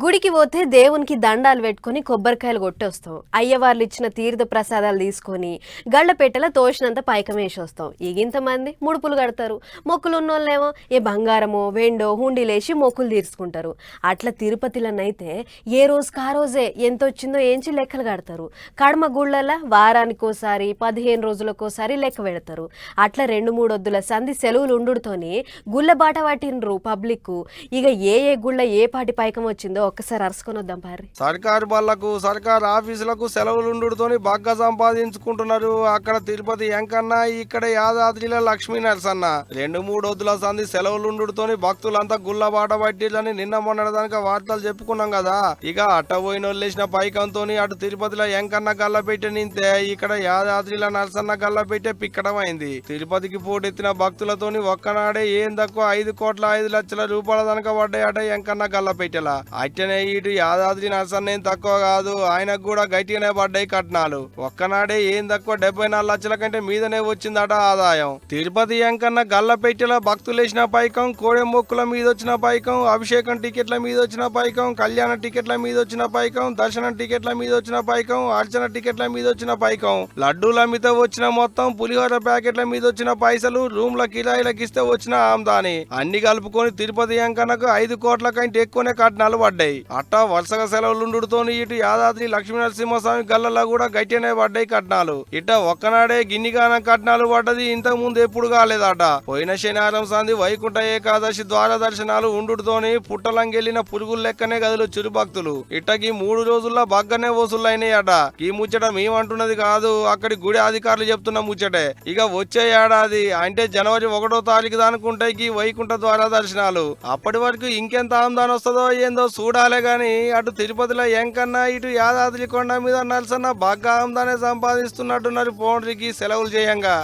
గుడికి పోతే దేవునికి దండాలు పెట్టుకుని కొబ్బరికాయలు కొట్టొస్తాం. అయ్యవార్లు ఇచ్చిన తీర్థ ప్రసాదాలు తీసుకొని గళ్ళపెట్టెల తోచినంత పైకం వేసి వస్తాం. ఇంతమంది ముడుపులు కడతారు. మొక్కులు ఉన్నోళ్ళేమో ఏ బంగారమో వెండో హుండీలేసి మొక్కులు తీర్చుకుంటారు. అట్లా తిరుపతిలోనైతే ఏ రోజుకి ఆ రోజే ఎంత వచ్చిందో ఏంచి లెక్కలు కడతారు. కడమ గుళ్ళలా వారానికోసారి 15 రోజులకోసారి లెక్క పెడతారు. అట్లా 2-3 వద్దుల సంధి సెలవులు ఉండుతోని గుళ్ళ బాట పట్టినరు పబ్లిక్. ఇక ఏ గుళ్ళ ఏ పాటి పైకం వచ్చిందో ఒక్కసారి అరుసుకొని వద్దాం పారి. సర్కారు బళ్ళకు సర్కారు ఆఫీసులకు సెలవులు ఉండుతోని బాగా సంపాదించుకుంటున్నారు. అక్కడ తిరుపతి ఎంకన్న, ఇక్కడ యాదాద్రిలో లక్ష్మీ నరసన్న 2-3 వద్దుల సంధి సెలవులు ఉండుతోని భక్తులంతా గుళ్ళ బాట పట్టిరని నిన్న మొన్నదానికి వార్తలు చెప్పుకున్నాం కదా. ఇక అట్ట పోయిన వాళ్ళేసిన పైకంతో అటు తిరుపతిలో ఎంకన్న గల్ల పెట్టే నింతే ఇక్కడ యాదాద్రిలో నరసన్న గల్ల పెట్టే పిక్కడం అయింది. తిరుపతికి పోటెత్తిన భక్తులతోని ఒక్కనాడే ఏం తక్కువ 5,05,00,000 రూపాయల దనక పడ్డాయట ఎంకన్న గల్ల పెట్టెలా. అట్టనే ఇటు యాదాద్రి నరసన్న ఏం తక్కువ కాదు, ఆయనకు కూడా గట్టిగానే పడ్డాయి కట్నాలు. ఒక్కనాడే ఏం తక్కువ 74 లక్షల కంటే మీదనే వచ్చిందట ఆదాయం. తిరుపతి ఎంకన్న గల్ల పెట్టెల భక్తులేసిన పైకం, కోడె మొక్కుల మీద వచ్చిన పైకం, అభిషేకం టికెట్ల మీద వచ్చిన పైకం, కళ్యాణ టికెట్ల మీద వచ్చిన పైకం, దర్శనం టికెట్ల మీద వచ్చిన పైకం, అర్చన టికెట్ల మీద వచ్చిన పైకం, లడ్డూల మీద వచ్చిన మొత్తం, పులిహోర ప్యాకెట్ల మీద వచ్చిన పైసలు, రూమ్ల కిరాయిలకి ఇస్తే వచ్చిన ఆమ్దాని అన్ని కలుపుకొని తిరుపతి ఎంకన్నకు 5 కోట్ల కంటే ఎక్కువనే కట్నాలు పడ్డాయి. అట్టా వరుసగా సెలవులుండుతోని ఇటు యాదాద్రి లక్ష్మీ నరసింహస్వామి గల్లలా కూడా గట్టినే పడ్డాయి కట్నాలు. ఇట ఒక్కనాడే గిన్నిగానం కట్నాలు పడ్డది ఇంతకు ముందు ఎప్పుడు కాలేదట. పోయిన శనివారం సంది వైకుంఠ ఏకాదశి ద్వార దర్శనాలు ఉండుతోని పుట్టలంగెళ్లిన పురుగులు లెక్కనే గదులు చిరుభక్తులు. ఇట్టకి 3 రోజుల్లో బగ్గనే వసూలైనాయట. ఈ ముచ్చట మేమంటున్నది కాదు, అక్కడి గుడి అధికారులు చెప్తున్న ముచ్చటే. ఇక వచ్చే ఏడాది అంటే జనవరి 1వ తారీఖు దానుకుంటాయి ఈ వైకుంఠ ద్వార దర్శనాలు. అప్పటి వరకు ఇంకెంత ఆమ్దాన్ వస్తుందో ఏందో చూడాలే గాని అటు తిరుపతిలో ఎంకన్నా ఇటు యాదాద్రి కొండ మీద నరసన్న బాగా ఆమ్దానే సంపాదిస్తున్నట్టున్నారు పోండ్రికి సెలవులు చేయంగా.